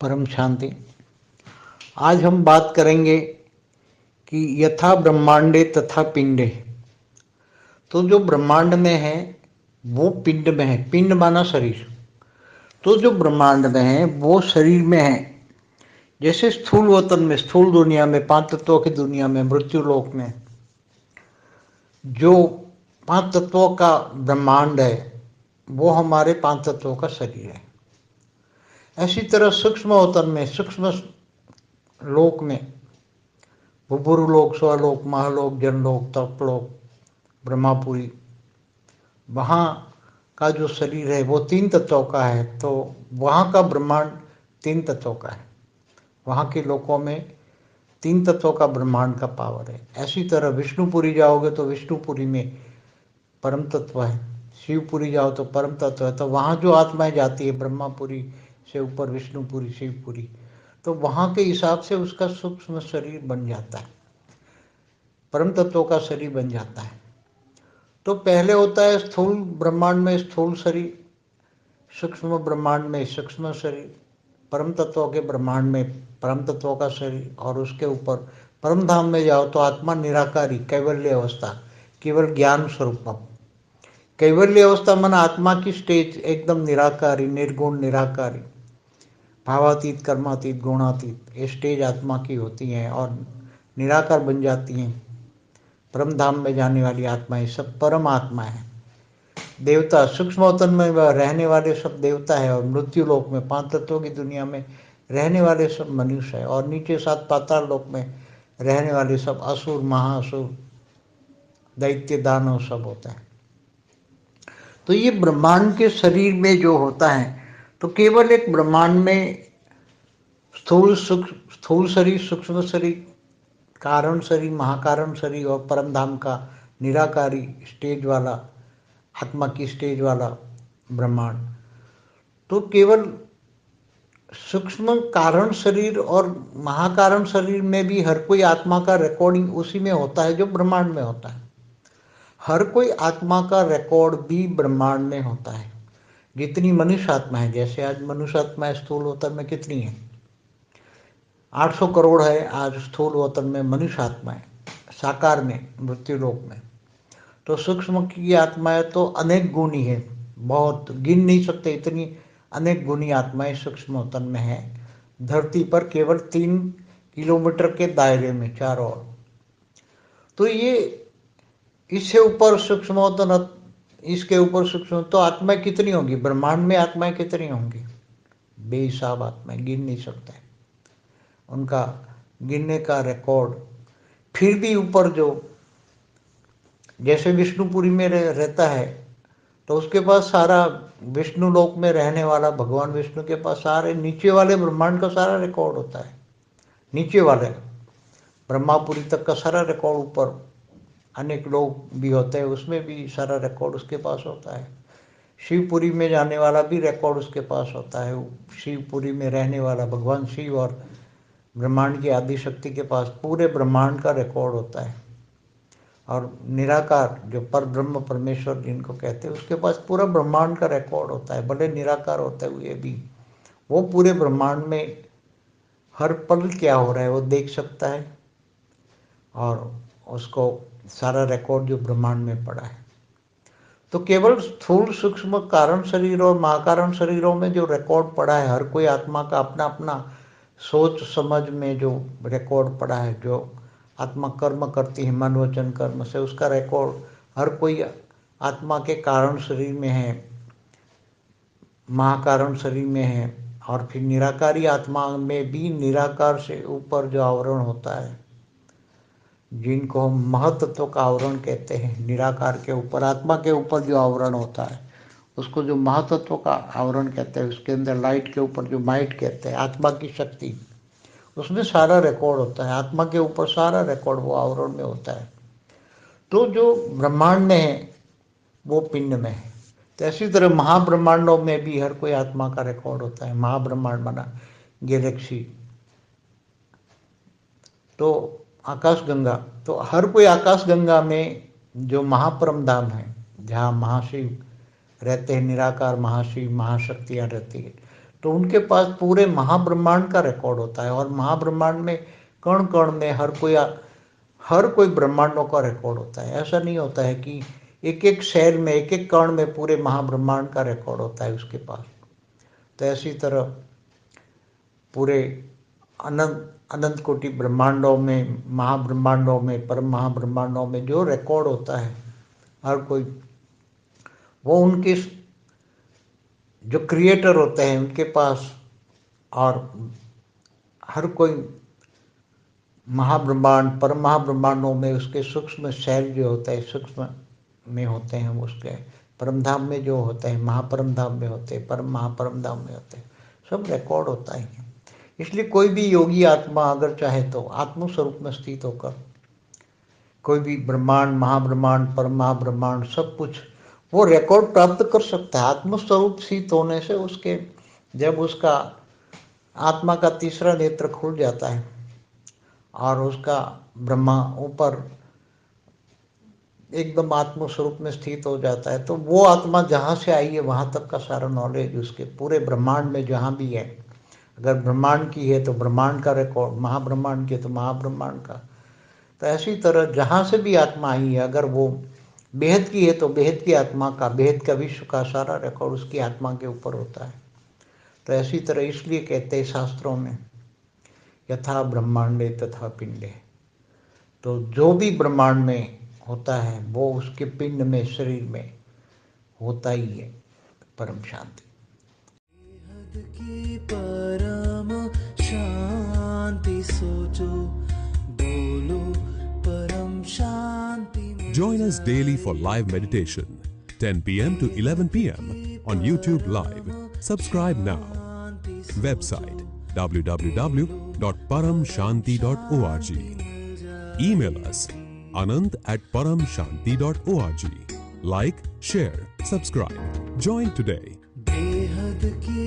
परम शांति। आज हम बात करेंगे कि यथा ब्रह्मांडे तथा पिंडे। तो जो ब्रह्मांड में है वो पिंड में है। पिंड माना शरीर। तो जो ब्रह्मांड में है वो शरीर में है। जैसे स्थूल वतन में, स्थूल दुनिया में, पांच तत्वों की दुनिया में, मृत्यु लोक में जो पांच तत्वों का ब्रह्मांड है वो हमारे पांच तत्वों का शरीर है। ऐसी तरह सूक्ष्म वतन में, सूक्ष्म लोक में, भूभुर लोक, स्वलोक, महालोक, जनलोक, तपलोक, ब्रह्मापुरी, वहाँ का जो शरीर है वो तीन तत्वों का है। तो वहाँ का ब्रह्मांड तीन तत्वों का है। वहाँ के लोकों में तीन तत्वों का ब्रह्मांड का पावर है। ऐसी तरह विष्णुपुरी जाओगे तो विष्णुपुरी में परम तत्व है। शिवपुरी जाओ तो परम तत्व है। तो वहाँ जो आत्माएं जाती है, ब्रह्मापुरी से ऊपर विष्णुपुरी, शिवपुरी, तो वहाँ के हिसाब से उसका सूक्ष्म शरीर बन जाता है, परम तत्वों का शरीर बन जाता है। तो पहले होता है स्थूल ब्रह्मांड में स्थूल शरीर, सूक्ष्म ब्रह्मांड में सूक्ष्म शरीर, परम तत्वों के ब्रह्मांड में परम तत्वों का शरीर, और उसके ऊपर परम धाम में जाओ तो आत्मा निराकारी, कैवल्य अवस्था, केवल ज्ञान स्वरूपम। कैवल्य अवस्था माना आत्मा की स्टेज एकदम निराकारी, निर्गुण, निराकारी, भावातीत, कर्मातीत, गुणातीत। ये स्टेज आत्मा की होती हैं और निराकार बन जाती हैं। परम धाम में जाने वाली आत्माएं सब परम आत्मा है। देवता सूक्ष्म वतन में रहने वाले सब देवता है, और मृत्यु लोक में पांच तत्वों की दुनिया में रहने वाले सब मनुष्य है, और नीचे सात पाताल लोक में रहने वाले सब असुर, महाअसुर, दैत्य, दानव सब होता है। तो ये ब्रह्मांड के शरीर में जो होता है, तो केवल एक ब्रह्मांड में स्थूल शरीर, सूक्ष्म शरीर, कारण शरीर, महाकारण शरीर और परम धाम का निराकारी स्टेज वाला, आत्मा की स्टेज वाला ब्रह्मांड। तो केवल सूक्ष्म कारण शरीर और महाकारण शरीर में भी हर कोई आत्मा का रिकॉर्डिंग उसी में होता है जो ब्रह्मांड में होता है। हर कोई आत्मा का रिकॉर्ड भी ब्रह्मांड में होता है। जितनी मनुष्य आत्मा है, जैसे आज मनुष्य आत्मा स्थूल वतन में कितनी है? 800 करोड़ है आज स्थूल वतन में मनुष्य आत्माएं, साकार में, मृत्यु लोक में। तो सूक्ष्म की आत्माएं तो अनेक गुणी है, बहुत गिन नहीं सकते, इतनी अनेक गुणी आत्माएं सूक्ष्म वतन में है। धरती पर केवल 3 किलोमीटर के दायरे में चारों ओर। तो ये इससे ऊपर सूक्ष्म वतन, इसके ऊपर सूक्ष्म, तो आत्माएं कितनी होंगी? ब्रह्मांड में आत्माएं कितनी होंगी? बेहिसाब आत्माएं, गिन नहीं सकते, उनका गिनने का रिकॉर्ड। फिर भी ऊपर जो, जैसे विष्णुपुरी में रहता है तो उसके पास सारा, विष्णु लोक में रहने वाला भगवान विष्णु के पास सारे नीचे वाले ब्रह्मांड का सारा रिकॉर्ड होता है। नीचे वाले ब्रह्मापुरी तक का सारा रिकॉर्ड, ऊपर अनेक लोग भी होते हैं उसमें भी सारा रिकॉर्ड उसके पास होता है। शिवपुरी में जाने वाला भी रिकॉर्ड उसके पास होता है। शिवपुरी में रहने वाला भगवान शिव और ब्रह्मांड की आदि शक्ति के पास पूरे ब्रह्मांड का रिकॉर्ड होता है। और निराकार जो पर ब्रह्म परमेश्वर जिनको कहते हैं, उसके पास पूरा ब्रह्मांड का रिकॉर्ड होता है। भले निराकार होते हुए भी वो पूरे ब्रह्मांड में हर पल क्या हो रहा है वो देख सकता है, और उसको सारा रिकॉर्ड जो ब्रह्मांड में पड़ा है। तो केवल स्थूल, सूक्ष्म, कारण शरीर और महाकारण शरीरों में जो रिकॉर्ड पड़ा है, हर कोई आत्मा का अपना अपना सोच समझ में जो रिकॉर्ड पड़ा है, जो आत्मा कर्म करती है मन वचन कर्म से, उसका रिकॉर्ड हर कोई आत्मा के कारण शरीर में है, महाकारण शरीर में है। और फिर निराकारी आत्मा में भी निराकार से ऊपर जो आवरण होता है, जिनको हम महतत्व का आवरण कहते हैं, निराकार के ऊपर, आत्मा के ऊपर जो आवरण होता है उसको जो महातत्व का आवरण कहते हैं। उसके अंदर लाइट के ऊपर जो माइट कहते हैं, आत्मा की शक्ति, उसमें सारा रिकॉर्ड होता है। आत्मा के ऊपर सारा रिकॉर्ड वो आवरण में होता है। तो जो ब्रह्मांड में है वो पिंड में है। तो इसी तरह महाब्रह्मांडों में भी हर कोई आत्मा का रिकॉर्ड होता है। महाब्रह्मांड माना गैलेक्सी, तो आकाश गंगा, तो हर कोई आकाश गंगा में जो महापरम धाम है, जहाँ महाशिव रहते हैं, निराकार महाशिव, महाशक्तियाँ रहती है, तो उनके पास पूरे महाब्रह्मांड का रिकॉर्ड होता है, और महाब्रह्मांड में कण कण में हर कोई ब्रह्मांडों का रिकॉर्ड होता है। ऐसा नहीं होता है कि एक एक सेल में, एक एक कण में पूरे महाब्रह्मांड का रिकॉर्ड होता है उसके पास। तो ऐसी तरह पूरे अनंत अनंत कोटि ब्रह्मांडों में, महाब्रह्मांडों में, परम महाब्रह्मांडों में जो रिकॉर्ड होता है हर कोई, वो उनके जो क्रिएटर होते हैं उनके पास, और हर कोई महाब्रह्मांड परम महाब्रह्मांडों में उसके सूक्ष्म शैल जो होता है, सूक्ष्म में होते हैं, उसके परम धाम में जो होते हैं, महापरम धाम में होते हैं, परम महापरम धाम में होते हैं, सब रिकॉर्ड होता है। इसलिए कोई भी योगी आत्मा अगर चाहे तो आत्म स्वरूप में स्थित होकर कोई भी ब्रह्मांड, महाब्रह्मांड, परम महाब्रह्मांड सब कुछ वो रिकॉर्ड प्राप्त कर सकता है। आत्म स्वरूप स्थित होने से उसके जब उसका आत्मा का तीसरा नेत्र खुल जाता है और उसका ब्रह्मा ऊपर एकदम आत्म स्वरूप में स्थित हो जाता है, तो वो आत्मा जहाँ से आई है वहाँ तक का सारा नॉलेज उसके पूरे ब्रह्मांड में जहाँ भी है, अगर ब्रह्मांड की है तो ब्रह्मांड का रिकॉर्ड, महाब्रह्मांड की है तो महाब्रह्मांड का। तो ऐसी तरह जहाँ से भी आत्मा आई है, अगर वो बेहद की है तो बेहद की आत्मा का, बेहद का विश्व का सारा रिकॉर्ड उसकी आत्मा के ऊपर होता है। तो ऐसी तरह इसलिए कहते हैं शास्त्रों में यथा ब्रह्मांडे तथा पिंडे, तो जो भी ब्रह्मांड में होता है वो उसके पिंड में, शरीर में होता ही है परम शांति। की परम शांति सोचो, बोलो परम शांति। Join us daily for live meditation, 10 p.m. to 11 p.m. on YouTube Live. Subscribe now. Website www.paramshanti.org. Email us anant@paramshanti.org. Like, share, subscribe. Join today. बेहद की